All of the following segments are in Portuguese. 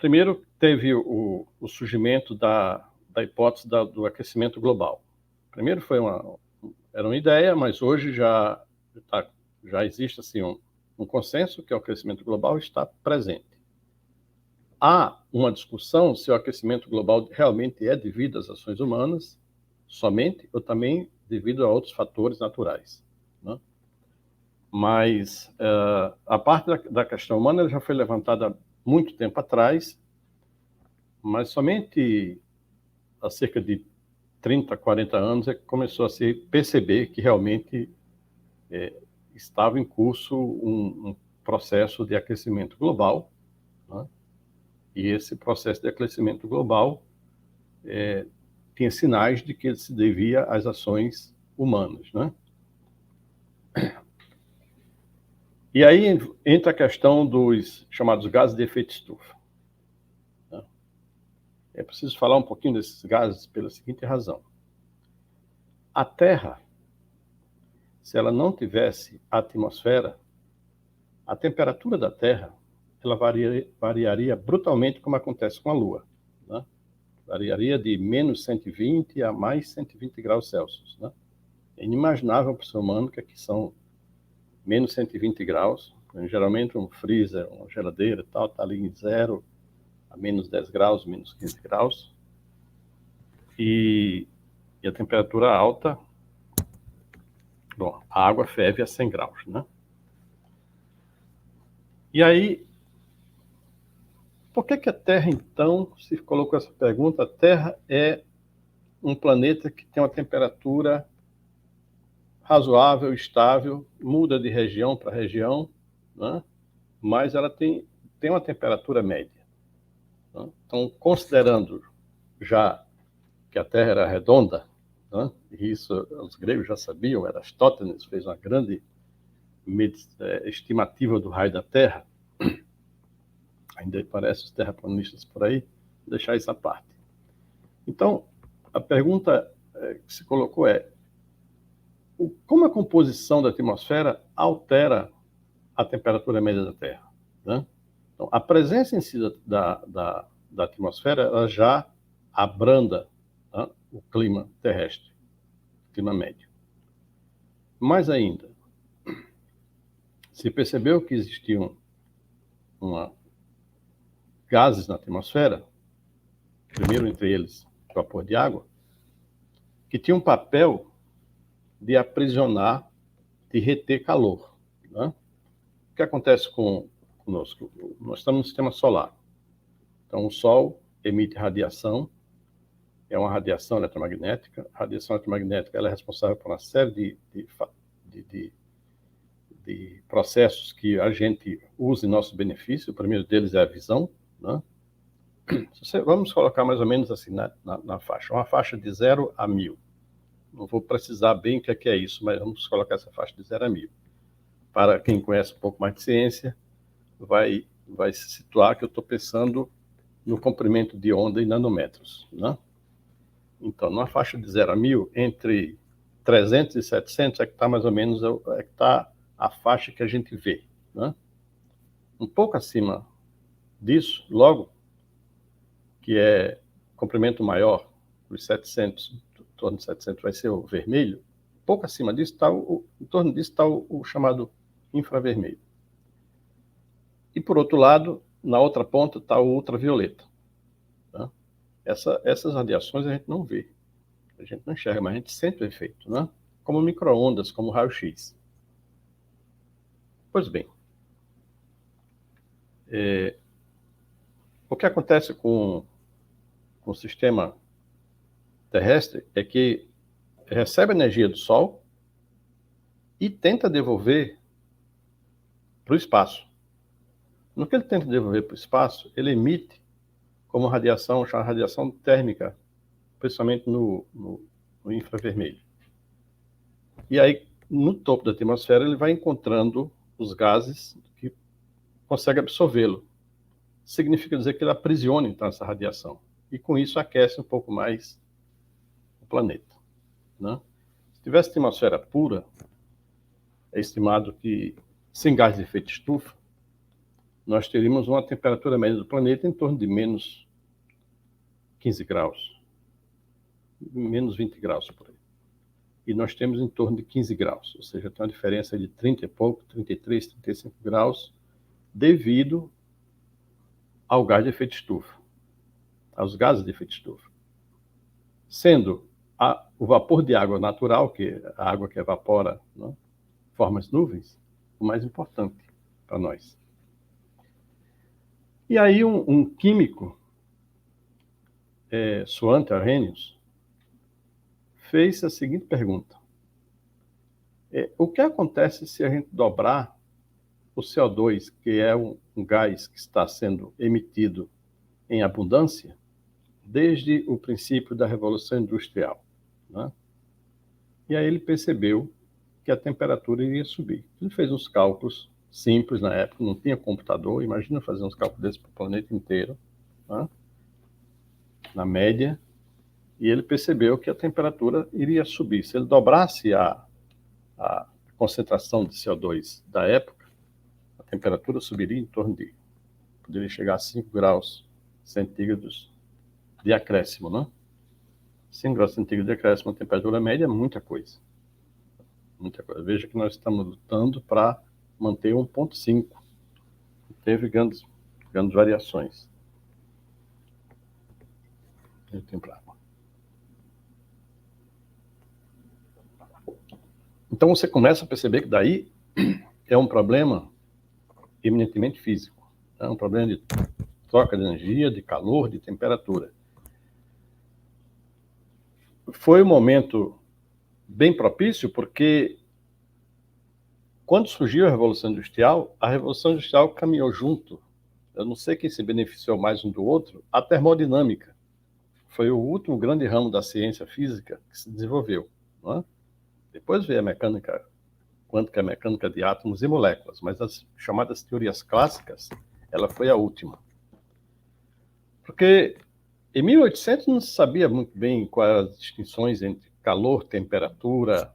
Primeiro, teve o surgimento da hipótese do aquecimento global. Primeiro era uma ideia, mas hoje já existe assim, um consenso que o aquecimento global está presente. Há uma discussão se o aquecimento global realmente é devido às ações humanas somente ou também devido a outros fatores naturais, né? Mas a parte da questão humana já foi levantada há muito tempo atrás, mas somente há cerca de 30, 40 anos é que começou a se perceber que realmente estava em curso um processo de aquecimento global, né? E esse processo de aquecimento global tinha sinais de que ele se devia às ações humanas, né? E aí entra a questão dos chamados gases de efeito estufa, né? É preciso falar um pouquinho desses gases pela seguinte razão. A Terra, se ela não tivesse atmosfera, a temperatura da Terra ela variaria brutalmente, como acontece com a Lua, né? Variaria de menos 120 a mais 120 graus Celsius, né? É inimaginável para o ser humano que aqui são menos 120 graus. Geralmente um freezer, uma geladeira e tal, está ali em 0 a menos 10 graus, menos 15 graus. E a temperatura alta, bom, a água ferve a 100 graus, né? E aí, por que a Terra, então, se colocou essa pergunta? A Terra é um planeta que tem uma temperatura razoável, estável, muda de região para região, né? Mas ela tem uma temperatura média, né? Então, considerando já que a Terra era redonda, né? E isso os gregos já sabiam, Aristóteles fez uma grande estimativa do raio da Terra, ainda aparecem os terraplanistas por aí, deixar essa parte. Então, a pergunta que se colocou é: como a composição da atmosfera altera a temperatura média da Terra, né? Então, a presença em si da atmosfera ela já abranda, né, o clima terrestre, o clima médio. Mais ainda, se percebeu que existiam gases na atmosfera, primeiro entre eles vapor de água, que tinham um papel de aprisionar, de reter calor, né? O que acontece conosco? Nós estamos no sistema solar. Então, o Sol emite radiação, é uma radiação eletromagnética. A radiação eletromagnética ela é responsável por uma série de processos que a gente usa em nosso benefício. O primeiro deles é a visão, né? Vamos colocar mais ou menos assim na faixa, uma faixa de 0 a 1000. Não vou precisar bem o que é isso, mas vamos colocar essa faixa de 0 a 1000. Para quem conhece um pouco mais de ciência, vai se situar que eu estou pensando no comprimento de onda em nanômetros, né? Então, numa faixa de 0 a 1000, entre 300 e 700 é que está mais ou menos a faixa que a gente vê, né? Um pouco acima disso, logo, que é comprimento maior, os 700, em torno de 700 vai ser o vermelho, pouco acima disso em torno disso está o chamado infravermelho. E, por outro lado, na outra ponta está o ultravioleta, né? Essas radiações a gente não vê, a gente não enxerga, mas a gente sente o efeito, né? Como micro-ondas, como raio-x. Pois bem, o que acontece com o sistema terrestre é que recebe energia do Sol e tenta devolver para o espaço. No que ele tenta devolver para o espaço, ele emite como radiação, chamada radiação térmica, principalmente no infravermelho. E aí, no topo da atmosfera, ele vai encontrando os gases que conseguem absorvê-lo. Significa dizer que ele aprisiona, então, essa radiação. E com isso aquece um pouco mais o planeta, né? Se tivesse atmosfera pura, é estimado que, sem gás de efeito estufa, nós teríamos uma temperatura média do planeta em torno de menos 15 graus, menos 20 graus por aí. E nós temos em torno de 15 graus, ou seja, tem uma diferença de 30 e pouco, 33, 35 graus, devido ao gás de efeito estufa, aos gases de efeito estufa. Sendo o vapor de água natural, que é a água que evapora, né, forma as nuvens, o mais importante para nós. E aí um químico, Svante Arrhenius, fez a seguinte pergunta: o que acontece se a gente dobrar o CO2, que é um gás que está sendo emitido em abundância desde o princípio da Revolução Industrial, né? E aí ele percebeu que a temperatura iria subir. Ele fez uns cálculos simples na época, não tinha computador, imagina fazer uns cálculos desses para o planeta inteiro, né? Na média, e ele percebeu que a temperatura iria subir. Se ele dobrasse a concentração de CO2 da época, a temperatura subiria em torno de, poderia chegar a 5 graus centígrados de acréscimo, né? 5 graus centígrados de acréscimo, a temperatura média é muita coisa. Muita coisa. Veja que nós estamos lutando para manter 1,5. Teve grandes variações. Eu tenho para água. Então você começa a perceber que daí é um problema eminentemente físico. É um problema de troca de energia, de calor, de temperatura. Foi um momento bem propício porque quando surgiu a Revolução Industrial caminhou junto, eu não sei quem se beneficiou mais um do outro, a termodinâmica. Foi o último grande ramo da ciência física que se desenvolveu, não é? Depois veio a mecânica quântica, a mecânica de átomos e moléculas, mas as chamadas teorias clássicas, ela foi a última. Porque em 1800 não se sabia muito bem quais eram as distinções entre calor, temperatura,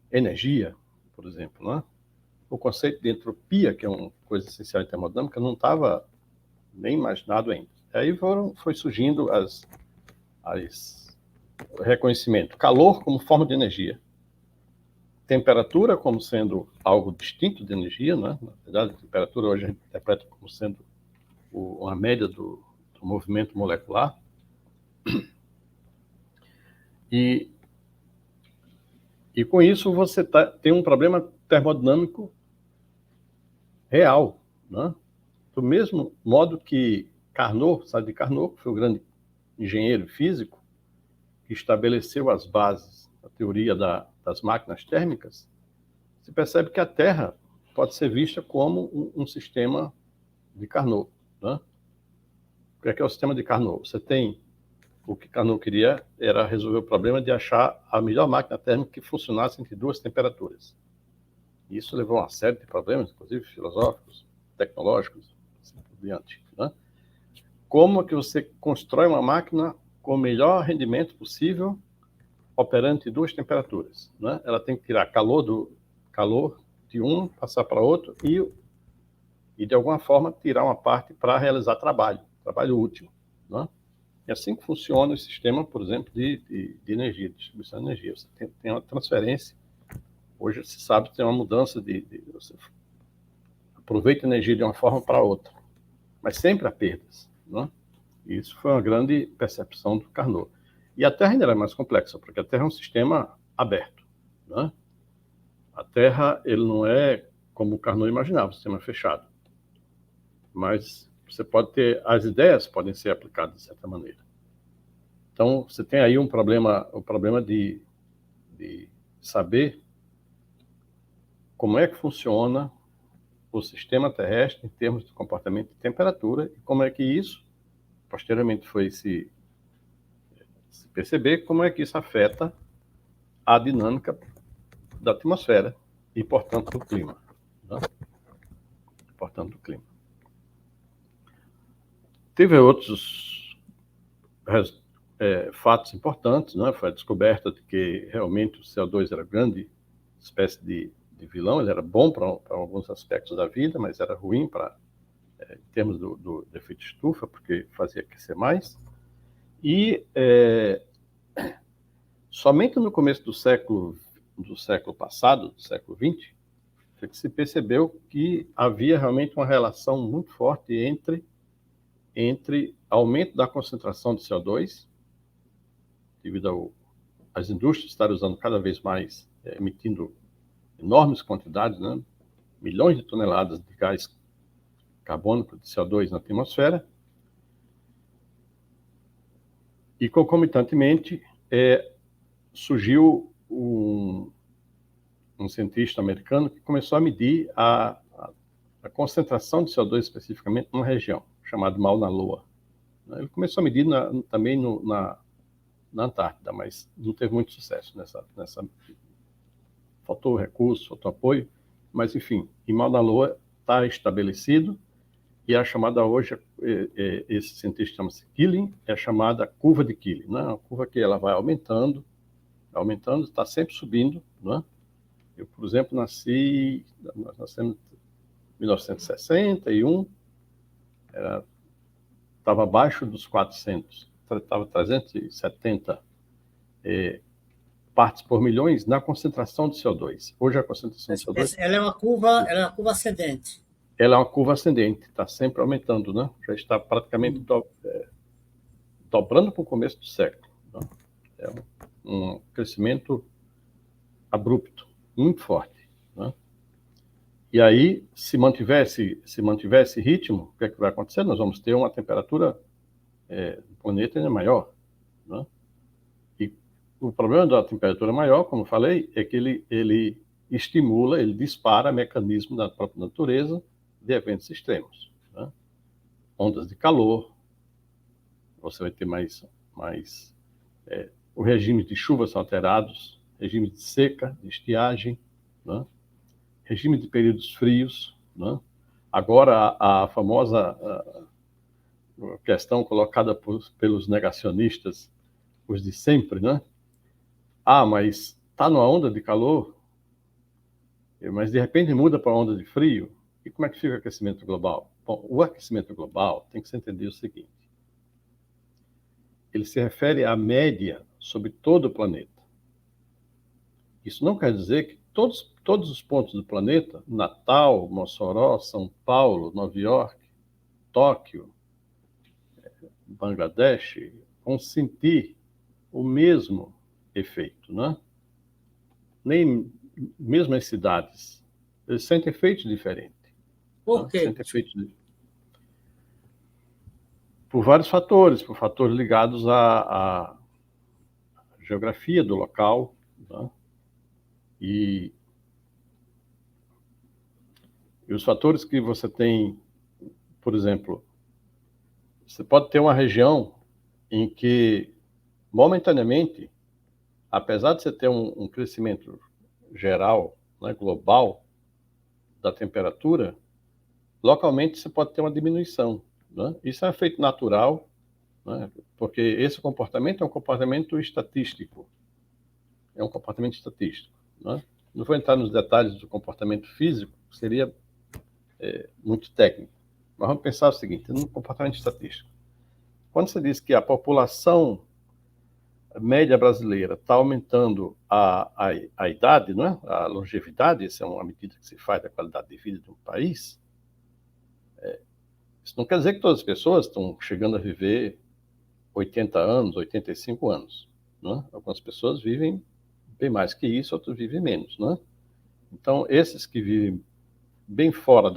energia, por exemplo, não é? O conceito de entropia, que é uma coisa essencial em termodinâmica, não estava nem imaginado ainda. Aí foi surgindo o reconhecimento. Calor como forma de energia. Temperatura como sendo algo distinto de energia, né? Na verdade, a temperatura hoje a gente interpreta como sendo uma média do movimento molecular. E com isso você tem um problema termodinâmico real, né? Do mesmo modo que Carnot, sabe de Carnot, que foi o grande engenheiro físico que estabeleceu as bases da teoria das máquinas térmicas, se percebe que a Terra pode ser vista como um sistema de Carnot, né? O que é o sistema de Carnot? Você tem o que Carnot queria era resolver o problema de achar a melhor máquina térmica que funcionasse entre duas temperaturas. Isso levou a uma série de problemas, inclusive filosóficos, tecnológicos, assim por diante, né? Como que você constrói uma máquina com o melhor rendimento possível, operando em duas temperaturas, né? Ela tem que tirar calor de um, passar para outro e de alguma forma tirar uma parte para realizar trabalho útil, né? É assim que funciona o sistema, por exemplo, de energia, de distribuição de energia. Você tem uma transferência. Hoje se sabe que tem uma mudança você aproveita a energia de uma forma para outra, mas sempre há perdas, né? E isso foi uma grande percepção do Carnot. E a Terra ainda era mais complexa, porque a Terra é um sistema aberto, né? A Terra, ele não é como o Carnot imaginava, um sistema fechado. Mas você pode ter, as ideias podem ser aplicadas de certa maneira. Então, você tem aí o problema de saber como é que funciona o sistema terrestre em termos de comportamento de temperatura e como é que isso, posteriormente, foi se perceber como é que isso afeta a dinâmica da atmosfera e, portanto, do clima, né? Portanto, do clima. Teve outros fatos importantes, né? Foi a descoberta de que realmente o CO2 era grande espécie de vilão. Ele era bom para alguns aspectos da vida, mas era ruim para em termos do efeito estufa, porque fazia aquecer mais. E somente no começo do século passado, do século XX, foi que se percebeu que havia realmente uma relação muito forte entre aumento da concentração de CO2, devido às indústrias estarem usando cada vez mais, emitindo enormes quantidades, né, milhões de toneladas de gás carbônico, de CO2 na atmosfera, e concomitantemente surgiu um cientista americano que começou a medir a concentração de CO2 especificamente numa região chamada Mauna Loa. Ele começou a medir também na Antártida, mas não teve muito sucesso nessa. Faltou recurso, faltou apoio, mas enfim, em Mauna Loa está estabelecido, e a chamada hoje, esse cientista chama-se Keeling, é a chamada curva de Keeling, né? Uma curva que ela vai aumentando, está sempre subindo, né? Eu, por exemplo, nós nascemos em 1961, estava abaixo dos 400, estava 370 partes por milhões na concentração de CO2. Hoje a concentração de CO2... Ela é uma curva ascendente. Ela é uma curva ascendente, está sempre aumentando, né? Já está praticamente dobrando para o começo do século, né? É um crescimento abrupto, muito forte, né? E aí, se mantiver esse ritmo, o que é que vai acontecer? Nós vamos ter uma temperatura do planeta ainda maior, né? E o problema da temperatura maior, como eu falei, é que ele estimula, ele dispara mecanismos da própria natureza de eventos extremos, né? Ondas de calor, você vai ter mais o regime de chuvas são alterados, regime de seca, de estiagem, né? Regime de períodos frios, né? Agora, a famosa questão colocada pelos negacionistas, os de sempre, né? Mas está numa onda de calor, mas de repente muda para uma onda de frio, e como é que fica o aquecimento global? Bom, o aquecimento global tem que se entender o seguinte: ele se refere à média sobre todo o planeta. Isso não quer dizer que todos os pontos do planeta, Natal, Mossoró, São Paulo, Nova York, Tóquio, Bangladesh, vão sentir o mesmo efeito, né? Nem mesmo as cidades, eles sentem efeitos diferentes. Por quê? Sentem efeitos por vários fatores, por fatores ligados à geografia do local, né? E os fatores que você tem, por exemplo, você pode ter uma região em que, momentaneamente, apesar de você ter um crescimento geral, né, global, da temperatura, localmente você pode ter uma diminuição, né? Isso é um efeito natural, né? Porque esse comportamento é um comportamento estatístico. É um comportamento estatístico, né? Não vou entrar nos detalhes do comportamento físico, seria muito técnico. Mas vamos pensar o seguinte, no comportamento estatístico. Quando você diz que a população média brasileira está aumentando a idade, não é? A longevidade, essa é uma medida que se faz da qualidade de vida de um país, isso não quer dizer que todas as pessoas estão chegando a viver 80 anos, 85 anos. Não é? Algumas pessoas vivem bem mais que isso, outros vivem menos. Não é? Então, esses que vivem bem fora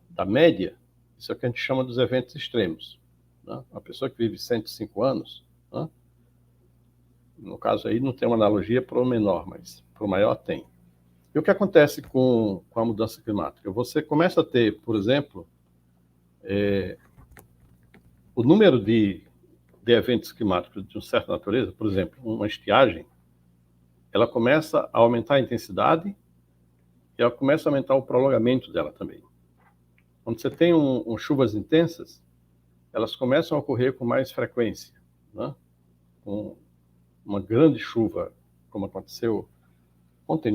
da média, isso é o que a gente chama dos eventos extremos. Não é? Uma pessoa que vive 105 anos, não é? No caso aí não tem uma analogia para o menor, mas para o maior tem. E o que acontece com a mudança climática? Você começa a ter, por exemplo, o número de eventos climáticos de uma certa natureza, por exemplo, uma estiagem, ela começa a aumentar a intensidade e ela começa a aumentar o prolongamento dela também. Quando você tem chuvas intensas, elas começam a ocorrer com mais frequência, né? Com uma grande chuva, como aconteceu